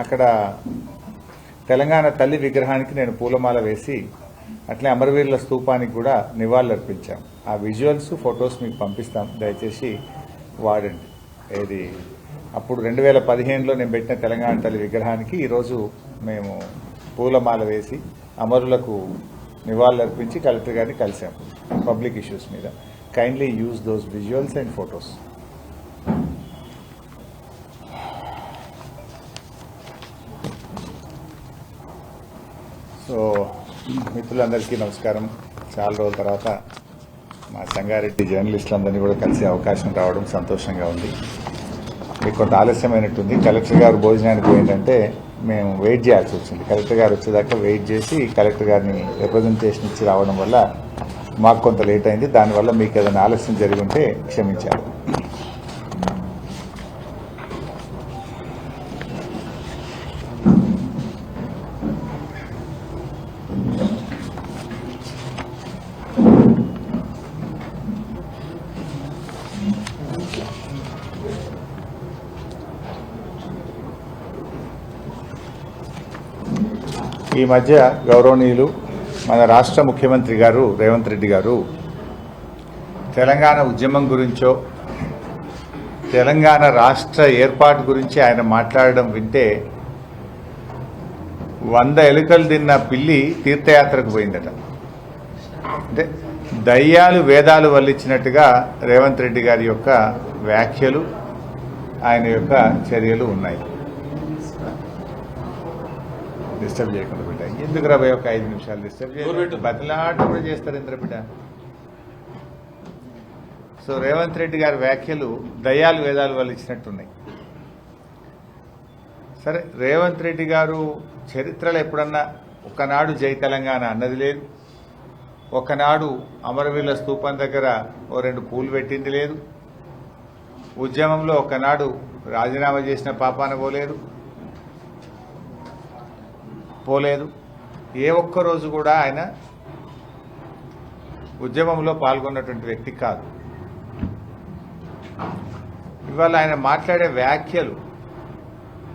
అక్కడ తెలంగాణ తల్లి విగ్రహానికి నేను పూలమాల వేసి అట్లే అమరవీరుల స్తూపానికి కూడా నివాళులర్పించాం. ఆ విజువల్స్ ఫొటోస్ మీకు పంపిస్తాం, దయచేసి వాడండి. ఏది అప్పుడు 2015లో నేను పెట్టిన తెలంగాణ తల్లి విగ్రహానికి ఈరోజు మేము పూలమాల వేసి అమరులకు నివాళులర్పించి కలెక్టర్ గారిని కలిసాం పబ్లిక్ ఇష్యూస్ మీద. Kindly use those visuals and photos. So మిత్రులందరికీ నమస్కారం. చాలా రోజుల తర్వాత మా సంగారెడ్డి జర్నలిస్టులందరినీ కూడా కలిసే అవకాశం రావడం సంతోషంగా ఉంది. మీకు కొంత ఆలస్యమైనట్టుంది. కలెక్టర్ గారు భోజనానికి పోయిందంటే మేము వెయిట్ చేయాల్సి వచ్చింది. కలెక్టర్ గారు వచ్చేదాకా వెయిట్ చేసి కలెక్టర్ గారిని రిప్రజెంటేషన్ ఇచ్చి రావడం వల్ల మాకు కొంత లేట్ అయింది. దానివల్ల మీకు ఏదైనా ఆలస్యం జరిగి ఉంటే క్షమించాలి. ఈ మధ్య గౌరవనీయులు మన రాష్ట్ర ముఖ్యమంత్రి గారు రేవంత్ రెడ్డి గారు తెలంగాణ ఉద్యమం గురించో తెలంగాణ రాష్ట్ర ఏర్పాటు గురించి ఆయన మాట్లాడడం వింటే 100 ఎలుకలు తిన్న పిల్లి తీర్థయాత్రకు పోయిందట. అంటే దయ్యాలు వేదాలు వల్లించినట్టుగా రేవంత్ రెడ్డి గారి యొక్క వ్యాఖ్యలు, ఆయన యొక్క చర్యలు ఉన్నాయి. డిస్టర్బ్ చేయకుండా బిడ్డ, ఎందుకు రాబోయే ఒక 5 నిమిషాలు డిస్టర్బ్ చేయలేదు. బతిలాట కూడా చేస్తారు ఇంద్ర బిడ్డ. సో రేవంత్ రెడ్డి గారి వ్యాఖ్యలు దయ్యాలు వేదాలు వాళ్ళు ఇచ్చినట్టున్నాయి. సరే, రేవంత్ రెడ్డి గారు చరిత్రలో ఎప్పుడన్నా ఒకనాడు జై తెలంగాణ అన్నది లేదు, ఒకనాడు అమరవీరుల స్తూపం దగ్గర ఓ 2 పూలు పెట్టింది లేదు, ఉద్యమంలో ఒకనాడు రాజీనామా చేసిన పాపాన పోలేదు. ఏ ఒక్క రోజు కూడా ఆయన ఉద్యమంలో పాల్గొన్నటువంటి వ్యక్తి కాదు. ఇవాళ ఆయన మాట్లాడే వ్యాఖ్యలు,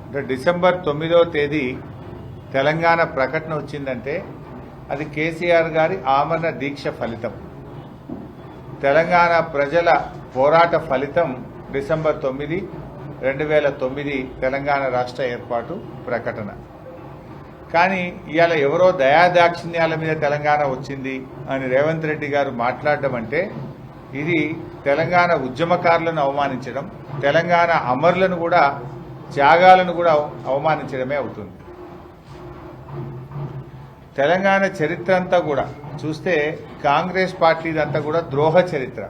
అంటే డిసెంబర్ 9వ తేదీ తెలంగాణ ప్రకటన వచ్చిందంటే అది కేసీఆర్ గారి ఆమరణ దీక్ష ఫలితం, తెలంగాణ ప్రజల పోరాట ఫలితం. డిసెంబర్ 9, 2009 తెలంగాణ రాష్ట్ర ఏర్పాటు ప్రకటన. కానీ ఇవాళ ఎవరో దయాదాక్షిణ్యాల మీద తెలంగాణ వచ్చింది అని రేవంత్ రెడ్డి గారు మాట్లాడడం అంటే ఇది తెలంగాణ ఉద్యమకారులను అవమానించడం, తెలంగాణ అమరులను కూడా, త్యాగాలను కూడా అవమానించడమే అవుతుంది. తెలంగాణ చరిత్ర అంతా కూడా చూస్తే కాంగ్రెస్ పార్టీదంతా కూడా ద్రోహ చరిత్ర.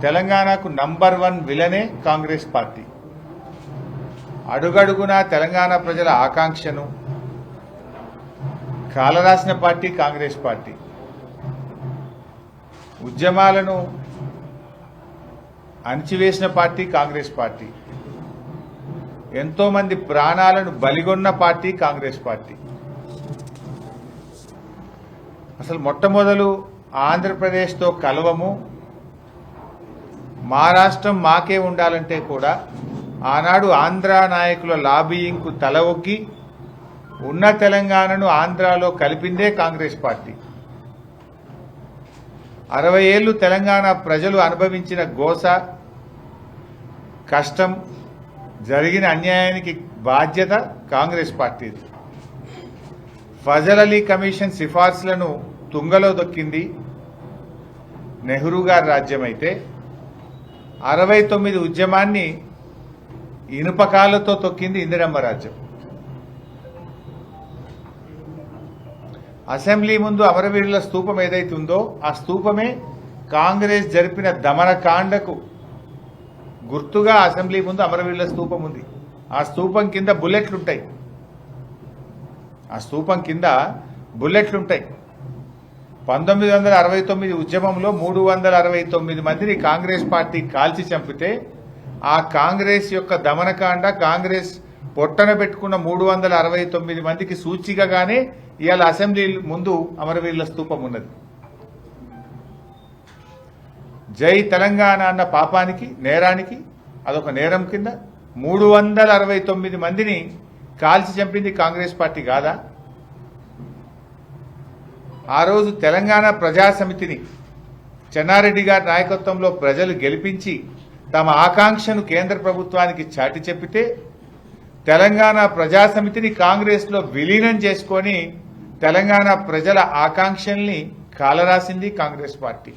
తెలంగాణకు నంబర్ 1 విలనే కాంగ్రెస్ పార్టీ. అడుగడుగునా తెలంగాణ ప్రజల ఆకాంక్షను కాలరాసిన పార్టీ కాంగ్రెస్ పార్టీ. ఉద్యమాలను అణిచివేసిన పార్టీ కాంగ్రెస్ పార్టీ. ఎంతో మంది ప్రాణాలను బలిగొన్న పార్టీ కాంగ్రెస్ పార్టీ. అసలు మొట్టమొదలు ఆంధ్రప్రదేశ్తో కలవము, మా రాష్ట్రం మాకే ఉండాలంటే కూడా ఆనాడు ఆంధ్ర నాయకుల లాబీయింగ్కు తల ఒగ్గి ఉన్న తెలంగాణను ఆంధ్రాలో కలిపిందే కాంగ్రెస్ పార్టీ. 60 ఏళ్లు తెలంగాణ ప్రజలు అనుభవించిన గోస, కష్టం, జరిగిన అన్యాయానికి బాధ్యత కాంగ్రెస్ పార్టీది. ఫజల్ అలీ కమిషన్ సిఫార్సులను తుంగలో దొక్కింది నెహ్రూ గారి రాజ్యమైతే 69 ఉద్యమాన్ని ఇనుపకాలతో తొక్కింది ఇందిరమ్మ రాజ్యం. అసెంబ్లీ ముందు అమరవీరుల స్తూపం ఏదైతే ఉందో ఆ స్తూపమే కాంగ్రెస్ జరిపిన దమనకాండకు గుర్తుగా అసెంబ్లీ ముందు అమరవీరుల స్తూపం ఉంది. ఆ స్తూపం కింద బుల్లెట్లుంటాయి. 1969 ఉద్యమంలో 369 మందిని కాంగ్రెస్ పార్టీ కాల్చి చంపితే ఆ కాంగ్రెస్ యొక్క దమనకాండ, కాంగ్రెస్ పొట్టన పెట్టుకున్న 369 మందికి సూచికగానే ఇవాళ అసెంబ్లీ ముందు అమరవీరుల స్తూపం ఉన్నది. జై తెలంగాణ అన్న పాపానికి, నేరానికి, అదొక నేరం కింద 369 మందిని కాల్చి చంపింది కాంగ్రెస్ పార్టీ కాదా? ఆ రోజు తెలంగాణ ప్రజాసమితిని చెన్నారెడ్డి గారి నాయకత్వంలో ప్రజలు గెలిపించి తమ ఆకాంక్షను కేంద్ర ప్రభుత్వానికి చాటి చెప్పితే తెలంగాణ ప్రజాసమితిని కాంగ్రెస్లో విలీనం చేసుకొని తెలంగాణ ప్రజల ఆకాంక్షల్ని కాలరాసింది కాంగ్రెస్ పార్టీ.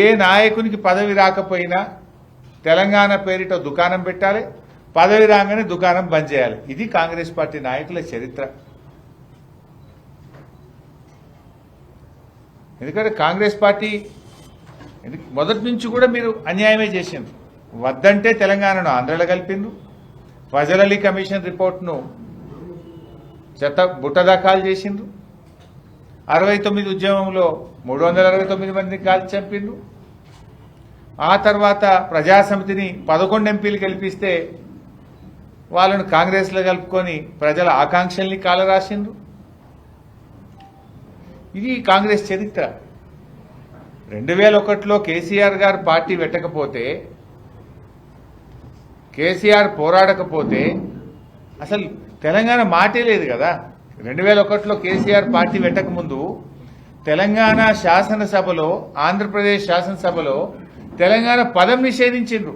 ఏ నాయకునికి పదవి రాకపోయినా తెలంగాణ పేరిట దుకాణం పెట్టాలి, పదవి రాగానే దుకాణం బంద్ చేయాలి. ఇది కాంగ్రెస్ పార్టీ నాయకుల చరిత్ర. ఎందుకంటే కాంగ్రెస్ పార్టీ మొదటి నుంచి కూడా మీరు అన్యాయమే చేసిండ్రు. వద్దంటే తెలంగాణను ఆంధ్రలో కలిపిండ్రు. ఫజల్ అలీ కమిషన్ రిపోర్ట్ను బుట్టదాఖలు చేసిండ్రు. 69 ఉద్యమంలో 369 మందిని కాల్చి చంపిండ్రు. ఆ తర్వాత ప్రజాసమితిని 11 ఎంపీలు గెలిపిస్తే వాళ్ళను కాంగ్రెస్లో కలుపుకొని ప్రజల ఆకాంక్షల్ని కాలరాసిండ్రు. ఇది కాంగ్రెస్ చరిత్ర. 2001లో కేసీఆర్ గారు పార్టీ పెట్టకపోతే, కేసీఆర్ పోరాడకపోతే అసలు తెలంగాణ మాటే లేదు కదా. 2001లో కేసీఆర్ పార్టీ పెట్టకముందు తెలంగాణ శాసనసభలో, ఆంధ్రప్రదేశ్ శాసనసభలో తెలంగాణ పదం నిషేధించిండ్రు.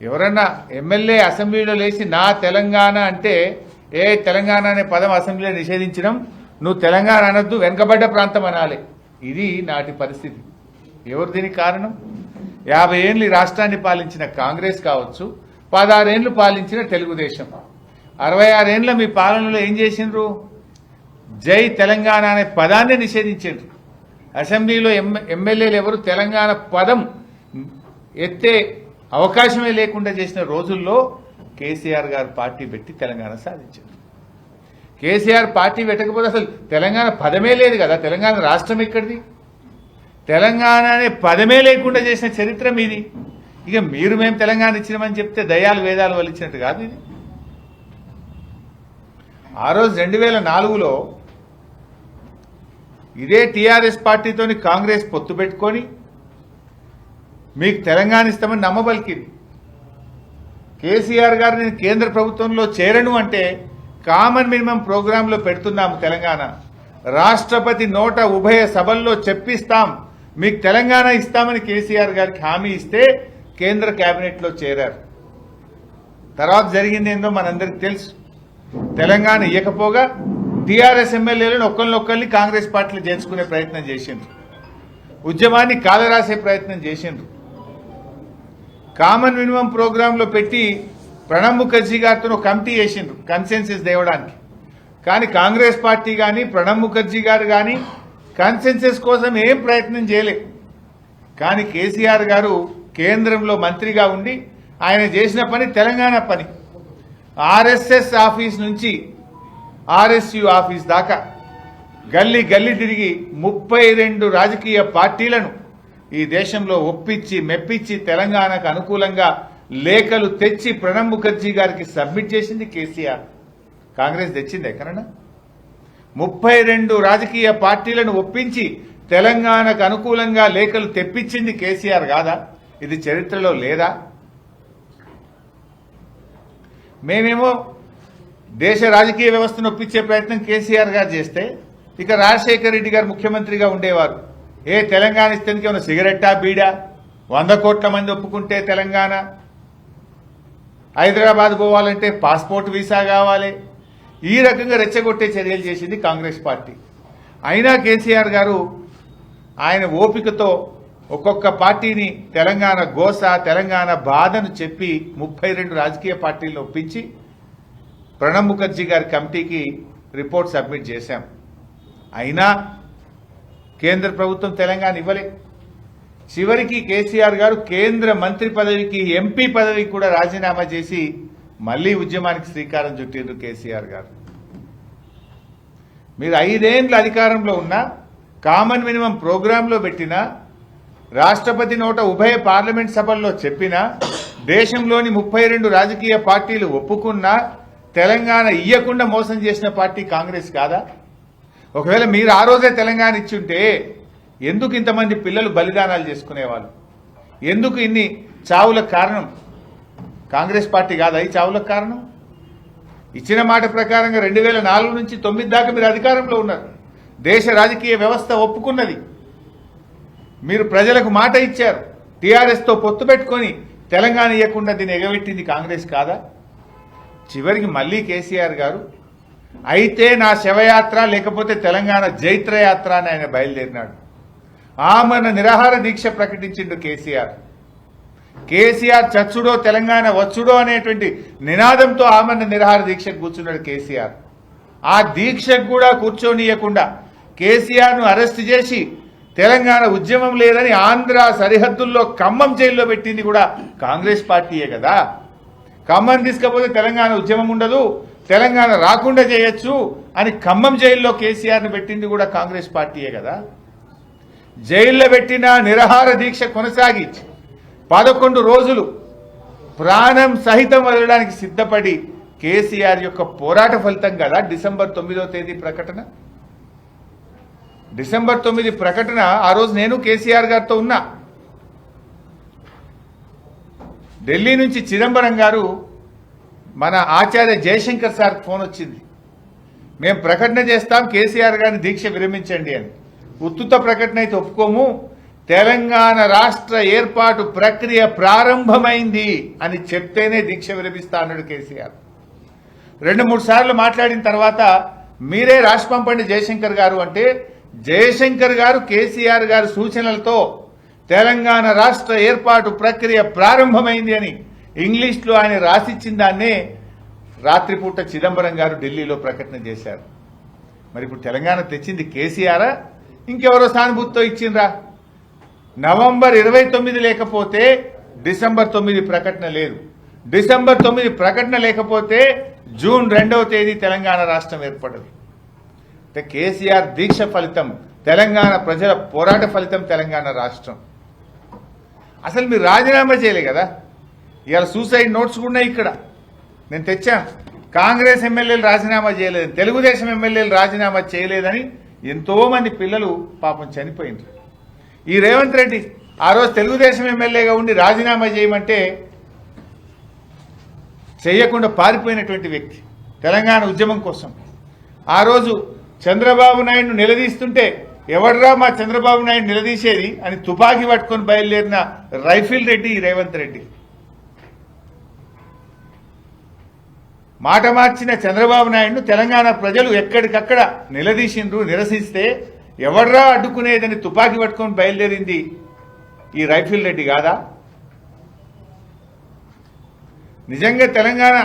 ఎవరన్నా ఎమ్మెల్యే అసెంబ్లీలో లేచి నా తెలంగాణ అంటే, ఏ తెలంగాణ అనే పదం అసెంబ్లీలో నిషేధించడం, నువ్వు తెలంగాణ అనొద్దు, వెనుకబడ్డ ప్రాంతం అనాలి. ఇది నాటి పరిస్థితి. ఎవరు దీనికి కారణం? 50 ఏళ్ళు ఈ రాష్ట్రాన్ని పాలించిన కాంగ్రెస్ కావచ్చు, 16 ఏళ్లు పాలించిన తెలుగుదేశం. 66 ఏళ్ల మీ పాలనలో ఏం చేసిండ్రు? జై తెలంగాణ అనే పదాన్ని నిషేధించారు. అసెంబ్లీలో ఎమ్మెల్యేలు ఎవరు తెలంగాణ పదం ఎత్తే అవకాశమే లేకుండా చేసిన రోజుల్లో కేసీఆర్ గారు పార్టీ పెట్టి తెలంగాణ సాధించారు. కేసీఆర్ పార్టీ పెట్టకపోతే అసలు తెలంగాణ పదమే లేదు కదా. తెలంగాణ రాష్ట్రం ఎక్కడిది? తెలంగాణ అనే పదమే లేకుండా చేసిన చరిత్ర మీది. ఇక మీరు మేము తెలంగాణ ఇచ్చినామని చెప్తే దయాలు వేదాలు వలిచ్చినట్టు కాదు ఇది. ఆ రోజు 2004లో ఇదే టీఆర్ఎస్ పార్టీతోని కాంగ్రెస్ పొత్తు పెట్టుకొని మీకు తెలంగాణ ఇస్తామని నమ్మబలికింది. కేసీఆర్ గారు నేను కేంద్ర ప్రభుత్వంలో చేరను అంటే కామన్ మినిమం ప్రోగ్రాంలో పెడుతున్నాము తెలంగాణ, రాష్ట్రపతి నోట ఉభయ సభల్లో చెప్పిస్తాం, మీకు తెలంగాణ ఇస్తామని కేసీఆర్ గారికి హామీ ఇస్తే కేంద్ర కేబినెట్లో చేరారు. తర్వాత జరిగింది ఏందో మనందరికి తెలుసు. తెలంగాణ ఇయ్యకపోగా టీఆర్ఎస్ ఎమ్మెల్యేలను ఒక్కరినొక్కరిని కాంగ్రెస్ పార్టీలో చేర్చుకునే ప్రయత్నం చేసిండ్రు. ఉద్యమాన్ని కాలరాసే ప్రయత్నం చేసిండ్రు. కామన్ మినిమం ప్రోగ్రాంలో పెట్టి ప్రణబ్ ముఖర్జీ గారితో కమిటీ చేసిండ్రు కన్సెన్సస్ తేవడానికి. కానీ కాంగ్రెస్ పార్టీ కానీ ప్రణబ్ ముఖర్జీ గారు కానీ కన్సెన్సస్ కోసం ఏం ప్రయత్నం చేయలేదు. కానీ కేసీఆర్ గారు కేంద్రంలో మంత్రిగా ఉండి ఆయన చేసిన పని తెలంగాణ పని. ఆర్ఎస్ఎస్ ఆఫీస్ నుంచి ఆర్ఎస్యు ఆఫీస్ దాకా గల్లీ గల్లీ తిరిగి 32 రాజకీయ పార్టీలను ఈ దేశంలో ఒప్పించి మెప్పించి తెలంగాణకు అనుకూలంగా లేఖలు తెచ్చి ప్రణబ్ ముఖర్జీ గారికి సబ్మిట్ చేసింది కేసీఆర్. కాంగ్రెస్ తెచ్చింది ఎక్కడన్నా? 32 రాజకీయ పార్టీలను ఒప్పించి తెలంగాణకు అనుకూలంగా లేఖలు తెప్పించింది కేసీఆర్ కాదా? ఇది చరిత్రలో లేదా? మేమేమో దేశ రాజకీయ వ్యవస్థను ఒప్పించే ప్రయత్నం కేసీఆర్ గారు చేస్తే, ఇక రాజశేఖర రెడ్డి గారు ముఖ్యమంత్రిగా ఉండేవారు. ఏ తెలంగాణ ఇస్తేందుకు ఏమైనా సిగరెట్టా బీడా? 100 కోట్ల మంది ఒప్పుకుంటే తెలంగాణ, హైదరాబాద్ పోవాలంటే పాస్పోర్ట్ వీసా కావాలి. ఈ రకంగా రెచ్చగొట్టే చర్యలు చేసింది కాంగ్రెస్ పార్టీ. అయినా కేసీఆర్ గారు ఆయన ఓపికతో ఒక్కొక్క పార్టీని తెలంగాణ గోస, తెలంగాణ బాధను చెప్పి 32 రాజకీయ పార్టీలను ఒప్పించి ప్రణబ్ ముఖర్జీ గారి కమిటీకి రిపోర్ట్ సబ్మిట్ చేశాం. అయినా కేంద్ర ప్రభుత్వం తెలంగాణ ఇవ్వలే. చివరికి కేసీఆర్ గారు కేంద్ర మంత్రి పదవికి, ఎంపీ పదవికి కూడా రాజీనామా చేసి మళ్లీ ఉద్యమానికి శ్రీకారం చుట్టిండ్రు కేసీఆర్ గారు. మీరు 5 ఏళ్ల అధికారంలో ఉన్నా, కామన్ మినిమం ప్రోగ్రాంలో పెట్టినా, రాష్ట్రపతి నోట ఉభయ పార్లమెంట్ సభల్లో చెప్పినా, దేశంలోని 32 రాజకీయ పార్టీలు ఒప్పుకున్నా తెలంగాణ ఇయ్యకుండా మోసం చేసిన పార్టీ కాంగ్రెస్ కాదా? ఒకవేళ మీరు ఆ రోజే తెలంగాణ ఇచ్చుంటే ఎందుకు ఇంతమంది పిల్లలు బలిదానాలు చేసుకునేవాళ్ళు? ఎందుకు ఇన్ని చావులకు కారణం? కాంగ్రెస్ పార్టీ కాదా ఈ చావులకు కారణం? ఇచ్చిన మాట ప్రకారంగా 2004 నుంచి 9 దాకా మీరు అధికారంలో ఉన్నారు. దేశ రాజకీయ వ్యవస్థ ఒప్పుకున్నది. మీరు ప్రజలకు మాట ఇచ్చారు. టీఆర్ఎస్తో పొత్తు పెట్టుకొని తెలంగాణ ఇవ్వకుండా దీన్ని ఎగబెట్టింది కాంగ్రెస్ కాదా? చివరికి మళ్ళీ కేసీఆర్ గారు అయితే నా శవయాత్ర లేకపోతే తెలంగాణ జైత్రయాత్ర అని ఆయన బయలుదేరినాడు. ఆమరణ నిరాహార దీక్ష ప్రకటించిండు కేసీఆర్. కేసీఆర్ చచ్చుడో తెలంగాణ వచ్చుడో అనేటువంటి నినాదంతో ఆమరణ నిరాహార దీక్షకు కూర్చున్నాడు కేసీఆర్. ఆ దీక్షకు కూడా కూర్చోనీయకుండా కేసీఆర్ను అరెస్ట్ చేసి తెలంగాణ ఉద్యమం లేదని ఆంధ్ర సరిహద్దుల్లో ఖమ్మం జైల్లో పెట్టింది కూడా కాంగ్రెస్ పార్టీయే కదా. ఖమ్మం తీసుకపోతే తెలంగాణ ఉద్యమం ఉండదు, తెలంగాణ రాకుండా చేయొచ్చు అని ఖమ్మం జైల్లో కేసీఆర్ను పెట్టింది కూడా కాంగ్రెస్ పార్టీయే కదా. జైల్లో పెట్టిన నిరాహార దీక్ష కొనసాగి 11 రోజులు ప్రాణం సహితం వదలడానికి సిద్ధపడి కేసీఆర్ యొక్క పోరాట ఫలితం కదా డిసెంబర్ 9వ తేదీ ప్రకటన. డిసెంబర్ 9 ప్రకటన. ఆ రోజు నేను కేసీఆర్ గారితో ఉన్నా. ఢిల్లీ నుంచి చిదంబరం గారు మన ఆచార్య జయశంకర్ సార్కి ఫోన్ వచ్చింది. మేము ప్రకటన చేస్తాం, కేసీఆర్ గారిని దీక్ష విరమించండి అని. ఉత్తుత ప్రకటన అయితే ఒప్పుకోము, తెలంగాణ రాష్ట్ర ఏర్పాటు ప్రక్రియ ప్రారంభమైంది అని చెప్తేనే దీక్ష విరమిస్తా అన్నాడు కేసీఆర్. 2-3 సార్లు మాట్లాడిన తర్వాత మీరే రాసి పంపండి జయశంకర్ గారు అంటే, జయశంకర్ గారు కేసీఆర్ గారి సూచనలతో తెలంగాణ రాష్ట్ర ఏర్పాటు ప్రక్రియ ప్రారంభమైంది అని ఇంగ్లీష్లో ఆయన రాసిచ్చిన దాన్నే రాత్రిపూట చిదంబరం గారు ఢిల్లీలో ప్రకటన చేశారు. మరి ఇప్పుడు తెలంగాణ తెచ్చింది కేసీఆరా ఇంకెవరో సానుభూతితో ఇచ్చిండ్రా? నవంబర్ 29 లేకపోతే డిసెంబర్ 9 ప్రకటన లేదు. డిసెంబర్ 9 ప్రకటన లేకపోతే జూన్ 2వ తేదీ తెలంగాణ రాష్ట్రం ఏర్పడదు. అంటే కేసీఆర్ దీక్ష ఫలితం, తెలంగాణ ప్రజల పోరాట ఫలితం తెలంగాణ రాష్ట్రం. అసలు మీరు రాజీనామా చేయలే కదా. ఇవాళ సూసైడ్ నోట్స్ కూడా ఇక్కడ నేను తెచ్చాను. కాంగ్రెస్ ఎమ్మెల్యేలు రాజీనామా చేయలేదని, తెలుగుదేశం ఎమ్మెల్యేలు రాజీనామా చేయలేదని ఎంతో మంది పిల్లలు పాపం చనిపోయింది. ఈ రేవంత్ రెడ్డి ఆ రోజు తెలుగుదేశం ఎమ్మెల్యేగా ఉండి రాజీనామా చేయమంటే చేయకుండా పారిపోయినటువంటి వ్యక్తి తెలంగాణ ఉద్యమం కోసం. ఆ రోజు చంద్రబాబు నాయుడును నిలదీస్తుంటే ఎవడ్రా మా చంద్రబాబు నాయుడు నిలదీసేది అని తుపాకీ పట్టుకొని బయలుదేరిన రైఫిల్ రెడ్డి రేవంత్ రెడ్డి. మాట మార్చిన చంద్రబాబు నాయుడును తెలంగాణ ప్రజలు ఎక్కడికక్కడ నిలదీసిండ్రు. నిరసిస్తే ఎవడ్రా అడ్డుకునేదని తుపాకీ పట్టుకొని బయలుదేరింది ఈ రైఫిల్ రెడ్డి కాదా? నిజంగా తెలంగాణ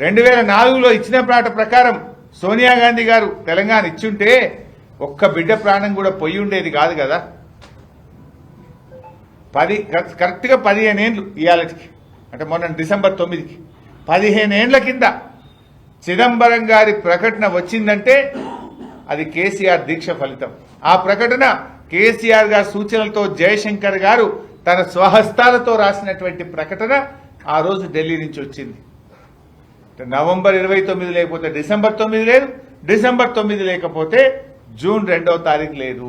2004లో ఇచ్చిన మాట ప్రకారం సోనియా గాంధీ గారు తెలంగాణ ఇచ్చుంటే ఒక్క బిడ్డ ప్రాణం కూడా పోయి ఉండేది కాదు కదా. కరెక్ట్గా 15 ఏళ్ళు ఇవాళకి, అంటే మొన్న డిసెంబర్ 9కి 15 ఏళ్ల కింద చిదంబరం గారి ప్రకటన వచ్చిందంటే అది కేసీఆర్ దీక్ష ఫలితం. ఆ ప్రకటన కేసీఆర్ గారి సూచనలతో జయశంకర్ గారు తన స్వహస్తాలతో రాసినటువంటి ప్రకటన ఆ రోజు ఢిల్లీ నుంచి వచ్చింది. నవంబర్ 29 లేకపోతే డిసెంబర్ 9 లేదు, డిసెంబర్ 9 లేకపోతే జూన్ 2వ తారీఖు లేదు.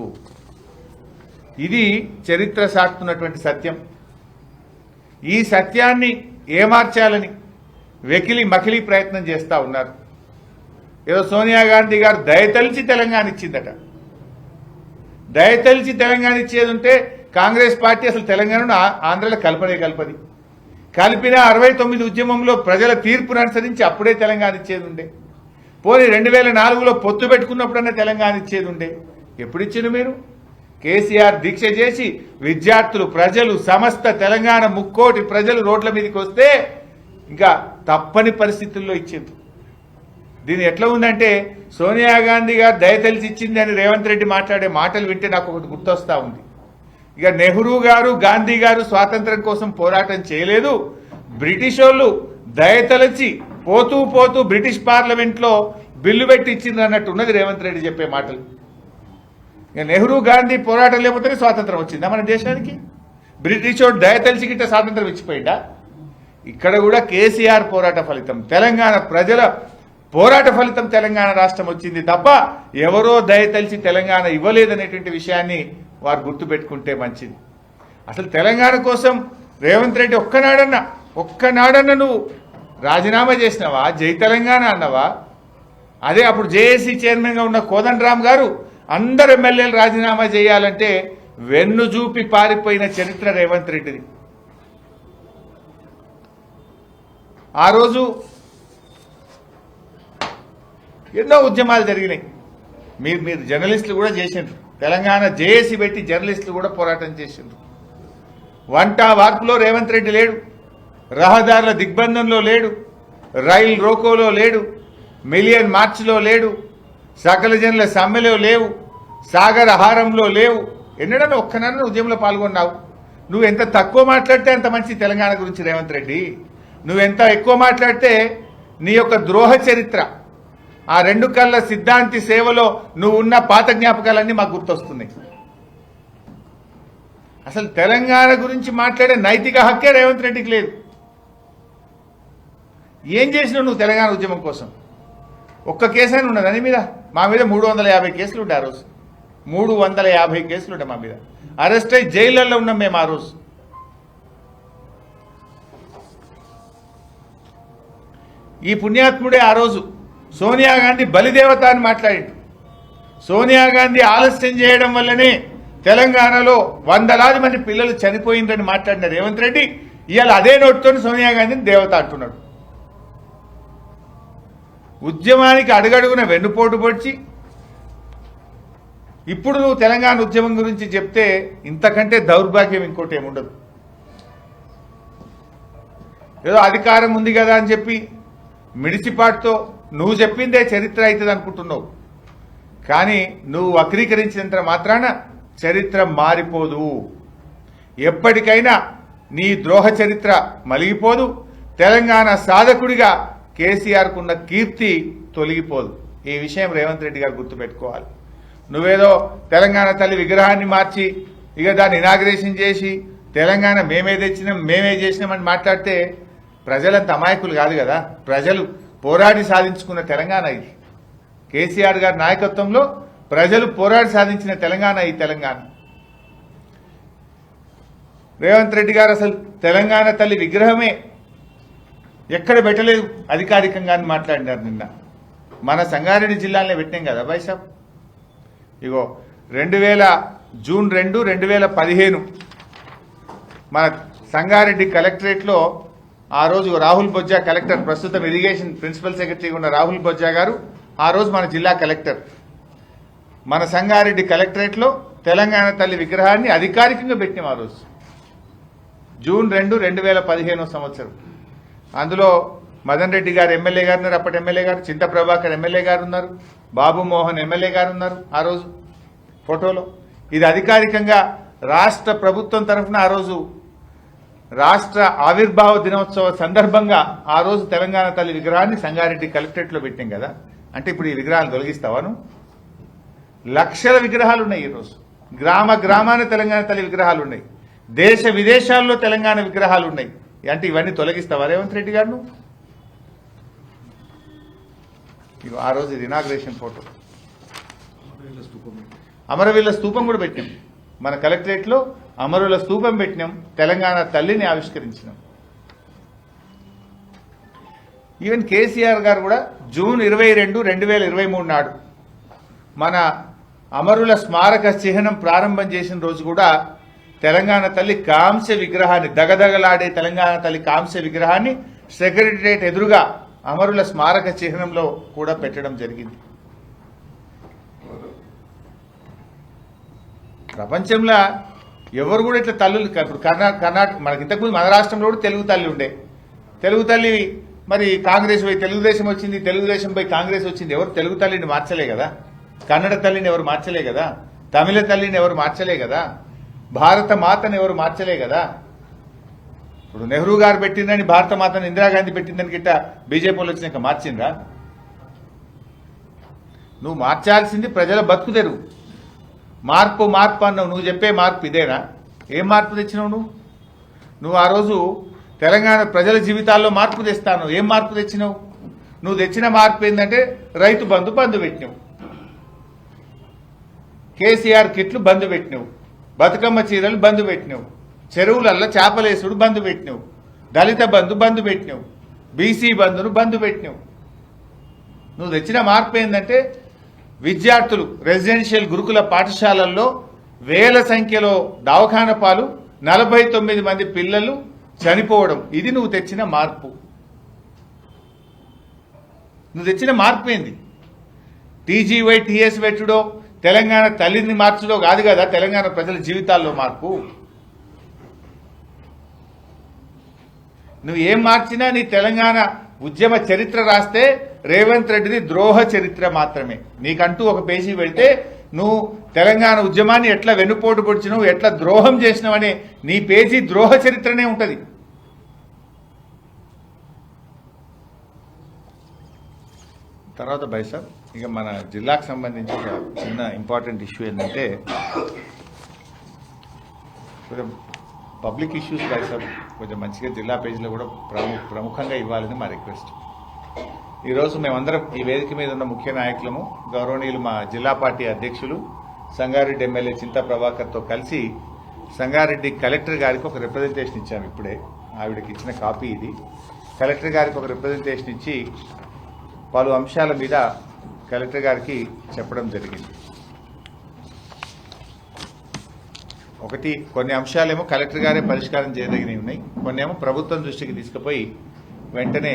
ఇది చరిత్ర సాటుతున్నటువంటి సత్యం. ఈ సత్యాన్ని ఏమార్చాలని వెకిలి మకిలి ప్రయత్నం చేస్తా ఉన్నారు. ఏదో సోనియా గాంధీ గారు దయతలిచి తెలంగాణ ఇచ్చిందట. దయతలిచి తెలంగాణ ఇచ్చేది ఉంటే కాంగ్రెస్ పార్టీ అసలు తెలంగాణను ఆంధ్రలో కలపది. కలిపిన 69 ఉద్యమంలో ప్రజల తీర్పును అనుసరించి అప్పుడే తెలంగాణ ఇచ్చేది ఉండే. పోనీ 2004లో పొత్తు పెట్టుకున్నప్పుడన్నా తెలంగాణ ఇచ్చేది ఉండే. ఎప్పుడు ఇచ్చిండు మీరు? కేసీఆర్ దీక్ష చేసి విద్యార్థులు, ప్రజలు, సమస్త తెలంగాణ 3 కోటి ప్రజలు రోడ్ల మీదకి వస్తే ఇంకా తప్పని పరిస్థితుల్లో ఇచ్చింది. దీని ఎట్లా ఉందంటే సోనియా గాంధీ గారు దయతలిచి ఇచ్చింది అని రేవంత్ రెడ్డి మాట్లాడే మాటలు వింటే నాకు ఒకటి గుర్తొస్తా ఉంది. ఇక నెహ్రూ గారు, గాంధీ గారు స్వాతంత్రం కోసం పోరాటం చేయలేదు, బ్రిటిష్ వాళ్ళు దయతలచి పోతూ పోతూ బ్రిటిష్ పార్లమెంట్లో బిల్లు పెట్టి ఇచ్చింది అన్నట్టు ఉన్నది రేవంత్ రెడ్డి చెప్పే మాటలు. ఇక నెహ్రూ, గాంధీ పోరాటం లేకపోతేనే స్వాతంత్రం వచ్చిందా మన దేశానికి? బ్రిటిష్ వాడు దయతలిచి గిట్ట స్వాతంత్రం ఇచ్చిపోయిందా? ఇక్కడ కూడా కేసీఆర్ పోరాట ఫలితం, తెలంగాణ ప్రజల పోరాట ఫలితం తెలంగాణ రాష్ట్రం వచ్చింది తప్ప ఎవరో దయతలిచి తెలంగాణ ఇవ్వలేదనేటువంటి విషయాన్ని వారు గుర్తుపెట్టుకుంటే మంచిది. అసలు తెలంగాణ కోసం రేవంత్ రెడ్డి ఒక్కనాడన్నా నువ్వు రాజీనామా చేసినావా? జై తెలంగాణ అన్నవా? అదే అప్పుడు జేఏసీ చైర్మన్గా ఉన్న కోదండరామ్ గారు అందరు ఎమ్మెల్యేలు రాజీనామా చేయాలంటే వెన్ను చూపి పారిపోయిన చరిత్ర రేవంత్ రెడ్డిది. ఆ రోజు ఎన్నో ఉద్యమాలు జరిగినాయి. మీరు జర్నలిస్టులు కూడా చేసిండ్రు. తెలంగాణ జేఏసీ పెట్టి జర్నలిస్టులు కూడా పోరాటం చేసిండ్రు. వంట వార్పులో రేవంత్ రెడ్డి లేడు, రహదారుల దిగ్బంధంలో లేడు, రైలు రోకోలో లేడు, మిలియన్ మార్చ్లో లేడు, సకల జనుల సమ్మెలో లేవు, సాగర హారంలో లేవు. ఎన్నడన్నా ఒక్కనన్నా ఉద్యమంలో పాల్గొన్నావు? నువ్వు ఎంత తక్కువ మాట్లాడితే అంత మంచి తెలంగాణ గురించి రేవంత్ రెడ్డి. నువ్వెంత ఎక్కువ మాట్లాడితే నీ యొక్క ద్రోహ చరిత్ర, ఆ రెండు కళ్ళ సిద్ధాంతి సేవలో నువ్వు ఉన్న పాత జ్ఞాపకాలన్నీ మాకు గుర్తొస్తున్నాయి. అసలు తెలంగాణ గురించి మాట్లాడే నైతిక హక్కే రేవంత్ రెడ్డికి లేదు. ఏం చేసినావు నువ్వు తెలంగాణ ఉద్యమం కోసం? ఒక్క కేసు అయినా ఉన్నది అని మీద? మా మీద 350 కేసులు ఉండే ఆ రోజు. 350 కేసులు ఉండే మా మీద. అరెస్ట్ అయ్యి జైళ్లలో ఉన్నాం మేము ఆ రోజు. ఈ పుణ్యాత్ముడే ఆ రోజు సోనియా గాంధీ బలిదేవత అని మాట్లాడిండు. సోనియా గాంధీ ఆలస్యం చేయడం వల్లనే తెలంగాణలో వందలాది మంది పిల్లలు చనిపోయిందని మాట్లాడిన రేవంత్ రెడ్డి ఇవాళ అదే నోటితో సోనియా గాంధీని దేవత అంటున్నాడు. ఉద్యమానికి అడుగడుగున వెన్నుపోటు పొడిచి ఇప్పుడు నువ్వు తెలంగాణ ఉద్యమం గురించి చెప్తే ఇంతకంటే దౌర్భాగ్యం ఇంకోటి ఏముండదు. ఏదో అధికారం ఉంది కదా అని చెప్పి మిడిచిపాటుతో నువ్వు చెప్పిందే చరిత్ర అవుతుంది అనుకుంటున్నావు. కానీ నువ్వు వక్రీకరించినంత మాత్రాన చరిత్ర మారిపోదు. ఎప్పటికైనా నీ ద్రోహ చరిత్ర మలిగిపోదు. తెలంగాణ సాధకుడిగా కేసీఆర్కు ఉన్న కీర్తి తొలగిపోదు. ఈ విషయం రేవంత్ రెడ్డి గారు గుర్తుపెట్టుకోవాలి. నువ్వేదో తెలంగాణ తల్లి విగ్రహాన్ని మార్చి ఇక దాన్ని ఇనాగ్రేషన్ చేసి తెలంగాణ మేమే తెచ్చినాం మేమే చేసినామని మాట్లాడితే ప్రజలంత అమాయకులు కాదు కదా. ప్రజలు పోరాడి సాధించుకున్న తెలంగాణ ఇది. కేసీఆర్ గారి నాయకత్వంలో ప్రజలు పోరాడి సాధించిన తెలంగాణ ఈ తెలంగాణ. రేవంత్ రెడ్డి గారు అసలు తెలంగాణ తల్లి విగ్రహమే ఎక్కడ పెట్టలేదు అధికారికంగా అని మాట్లాడినారు. నిన్న మన సంగారెడ్డి జిల్లాలో పెట్టినాం కదా బైసాబ్. ఇగో జూన్ 2, 2015 మన సంగారెడ్డి కలెక్టరేట్లో ఆ రోజు రాహుల్ బొజ్జా కలెక్టర్, ప్రస్తుతం ఇరిగేషన్ ప్రిన్సిపల్ సెక్రటరీగా ఉన్న రాహుల్ బొజ్జా గారు ఆ రోజు మన జిల్లా కలెక్టర్. మన సంగారెడ్డి కలెక్టరేట్లో తెలంగాణ తల్లి విగ్రహాన్ని అధికారికంగా పెట్టినాం ఆ రోజు జూన్ 2, 2015 సంవత్సరం. అందులో మదన్ రెడ్డి గారు ఎమ్మెల్యే గారు ఉన్నారు, అప్పటి ఎమ్మెల్యే గారు. చింత ప్రభాకర్ ఎమ్మెల్యే గారు ఉన్నారు, బాబు మోహన్ ఎమ్మెల్యే గారు ఉన్నారు ఆ రోజు ఫోటోలో. ఇది అధికారికంగా రాష్ట్ర ప్రభుత్వం తరఫున ఆ రోజు రాష్ట్ర ఆవిర్భావ దినోత్సవ సందర్భంగా ఆ రోజు తెలంగాణ తల్లి విగ్రహాన్ని సంగారెడ్డి కలెక్టరేట్లో పెట్టాం కదా. అంటే ఇప్పుడు ఈ విగ్రహాలు తొలగిస్తావాను? లక్షల విగ్రహాలు ఉన్నాయి ఈరోజు. గ్రామాన తెలంగాణ తల్లి విగ్రహాలు ఉన్నాయి. దేశ విదేశాల్లో తెలంగాణ విగ్రహాలు ఉన్నాయి. అంటే ఇవన్నీ తొలగిస్తావా రేవంత్ రెడ్డి గారు? ఆ రోజు ఇది ఇనాగ్రేషన్ ఫోటో. అమరవీరుల స్తూపం కూడా పెట్టినాం మన కలెక్టరేట్లో. అమరుల స్తూపం పెట్టినాం, తెలంగాణ తల్లిని ఆవిష్కరించినాం. ఈవెన్ కేసీఆర్ గారు కూడా జూన్ 22, 2023 నాడు మన అమరుల స్మారక చిహ్నం ప్రారంభం చేసిన రోజు కూడా తెలంగాణ తల్లి కాంస్య విగ్రహాన్ని, దగదగలాడే తెలంగాణ తల్లి కాంస్య విగ్రహాన్ని సెక్రటరియట్ ఎదురుగా అమరుల స్మారక చిహ్నంలో కూడా పెట్టడం జరిగింది. ప్రపంచంలో ఎవరు కూడా ఇట్లా తల్లులు, ఇప్పుడు కర్ణాటక మనకి ఇంతకుముందు మన రాష్ట్రంలో కూడా తెలుగు తల్లి ఉండే. తెలుగు తల్లి మరి కాంగ్రెస్ పోయి తెలుగుదేశం వచ్చింది, తెలుగుదేశం పోయి కాంగ్రెస్ వచ్చింది. ఎవరు తెలుగు తల్లిని మార్చలే కదా. కన్నడ తల్లిని ఎవరు మార్చలే కదా. తమిళ తల్లిని ఎవరు మార్చలే కదా. భారత మాతను ఎవరు మార్చలే కదా. ఇప్పుడు నెహ్రూ గారు పెట్టిందని భారత మాతను ఇందిరాగాంధీ పెట్టిందని గిట్ట బీజేపీలో వచ్చినాక మార్చిండ్రా? నువ్వు మార్చాల్సింది ప్రజల బతుకుదెరువు. మార్పు అన్నావు. నువ్వు చెప్పే మార్పు ఇదేనా? ఏం మార్పు తెచ్చినావు నువ్వు ఆ రోజు తెలంగాణ ప్రజల జీవితాల్లో మార్పు తెస్తాను. ఏం మార్పు తెచ్చినావు? నువ్వు తెచ్చిన మార్పు ఏంటంటే రైతు బంధు పెట్టినావు, కేసీఆర్ కిట్లు బంధు పెట్టినావు, బతుకమ్మ చీరలు బంధు పెట్టినావు, చెరువులల్లో చేపలేసుడు బంద్ పెట్టినావు, దళిత బంధు పెట్టినావు, బీసీ బంధును బంద్ పెట్టినావు. నువ్వు తెచ్చిన మార్పు ఏంటంటే విద్యార్థులు రెసిడెన్షియల్ గురుకుల పాఠశాలల్లో వేల సంఖ్యలో దవాఖాన పాలు, 49 మంది పిల్లలు చనిపోవడం. ఇది నువ్వు తెచ్చిన మార్పు. నువ్వు తెచ్చిన మార్పు ఏంది? టీజీవై టీఎస్ పెట్టుడో తెలంగాణ తల్లిని మార్చడో కాదు కదా తెలంగాణ ప్రజల జీవితాల్లో మార్పు. నువ్వు ఏం మార్చినా నీ తెలంగాణ ఉద్యమ చరిత్ర రాస్తే రేవంత్ రెడ్డిది ద్రోహ చరిత్ర మాత్రమే. నీకంటూ ఒక పేజీ పెడితే నువ్వు తెలంగాణ ఉద్యమాన్ని ఎట్లా వెన్నుపోటు పొడిచినావు, ఎట్లా ద్రోహం చేసినావనే నీ పేజీ ద్రోహ చరిత్రనే ఉంటుంది. తర్వాత బైసాబ్ ఇక మన జిల్లాకు సంబంధించి ఒక చిన్న ఇంపార్టెంట్ ఇష్యూ ఏంటంటే కొంచెం పబ్లిక్ ఇష్యూస్ బైసాబ్ కొంచెం మంచిగా జిల్లా పేజీలో కూడా ప్రముఖంగా ఇవ్వాలని మా రిక్వెస్ట్. ఈరోజు మేమందరం ఈ వేదిక మీద ఉన్న ముఖ్య నాయకులము, గౌరవనీయులు మా జిల్లా పార్టీ అధ్యక్షులు సంగారెడ్డి ఎమ్మెల్యే చింతా ప్రభాకర్తో కలిసి సంగారెడ్డి కలెక్టర్ గారికి ఒక రిప్రజెంటేషన్ ఇచ్చాము. ఇప్పుడే ఆవిడకి ఇచ్చిన కాపీ ఇది. కలెక్టర్ గారికి ఒక రిప్రజెంటేషన్ ఇచ్చి పలు అంశాల మీద కలెక్టర్ గారికి చెప్పడం జరిగింది. ఒకటి, కొన్ని అంశాలేమో కలెక్టర్ గారే పరిష్కారం చేయదగినవి ఉన్నాయి, కొన్ని ఏమో ప్రభుత్వం దృష్టికి తీసుకుపోయి వెంటనే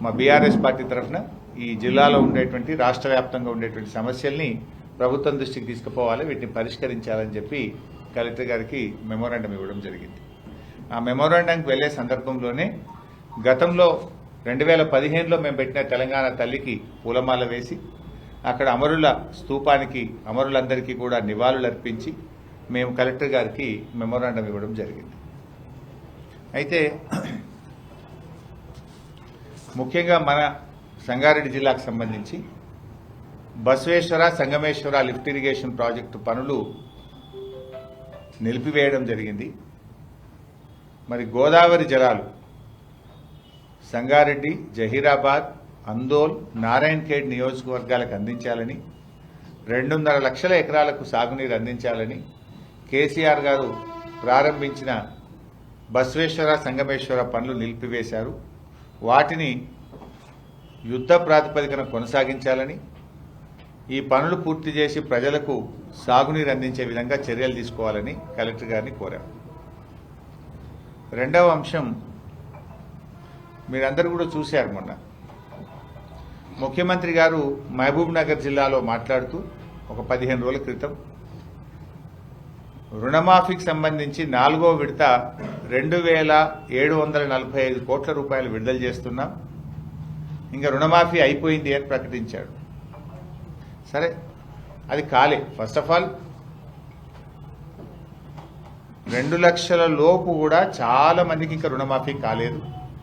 మా బీఆర్ఎస్ పార్టీ తరఫున ఈ జిల్లాలో ఉండేటువంటి రాష్ట్ర వ్యాప్తంగా ఉండేటువంటి సమస్యల్ని ప్రభుత్వం దృష్టికి తీసుకుపోవాలి, వీటిని పరిష్కరించాలని చెప్పి కలెక్టర్ గారికి మెమోరాండం ఇవ్వడం జరిగింది. ఆ మెమోరాండంకి వెళ్లే సందర్భంలోనే గతంలో 2015లో మేము పెట్టిన తెలంగాణ తల్లికి పూలమాల వేసి అక్కడ అమరుల స్తూపానికి అమరులందరికీ కూడా నివాళులు అర్పించి మేము కలెక్టర్ గారికి మెమోరాండం ఇవ్వడం జరిగింది. అయితే ముఖ్యంగా మన సంగారెడ్డి జిల్లాకు సంబంధించి Basaveshwara Sangameshwara lift irrigation project పనులు నిలిపివేయడం జరిగింది. మరి గోదావరి జలాలు సంగారెడ్డి, జహీరాబాద్, అందోల్, నారాయణఖేడ్ నియోజకవర్గాలకు అందించాలని, 2.5 లక్షల ఎకరాలకు సాగునీరు అందించాలని కేసీఆర్ గారు ప్రారంభించిన బసవేశ్వర సంగమేశ్వర పనులు నిలిపివేశారు. వాటిని యుద్ధ ప్రాతిపదికన కొనసాగించాలని, ఈ పనులు పూర్తి చేసి ప్రజలకు సాగునీరు అందించే విధంగా చర్యలు తీసుకోవాలని కలెక్టర్ గారిని కోరాం. రెండవ అంశం మీరందరూ కూడా చూశారు. మొన్న ముఖ్యమంత్రి గారు మహబూబ్ నగర్ జిల్లాలో మాట్లాడుతూ ఒక 15 రోజుల క్రితం రుణమాఫీకి సంబంధించి 4వ విడత 2,745 కోట్ల రూపాయలు విడుదల చేస్తున్నాం, ఇంకా రుణమాఫీ అయిపోయింది అని ప్రకటించాడు. సరే, అది కాలే. ఫస్ట్ ఆఫ్ ఆల్ 2 లక్షల లోపు కూడా చాలా మందికి ఇంకా రుణమాఫీ కాలేదు.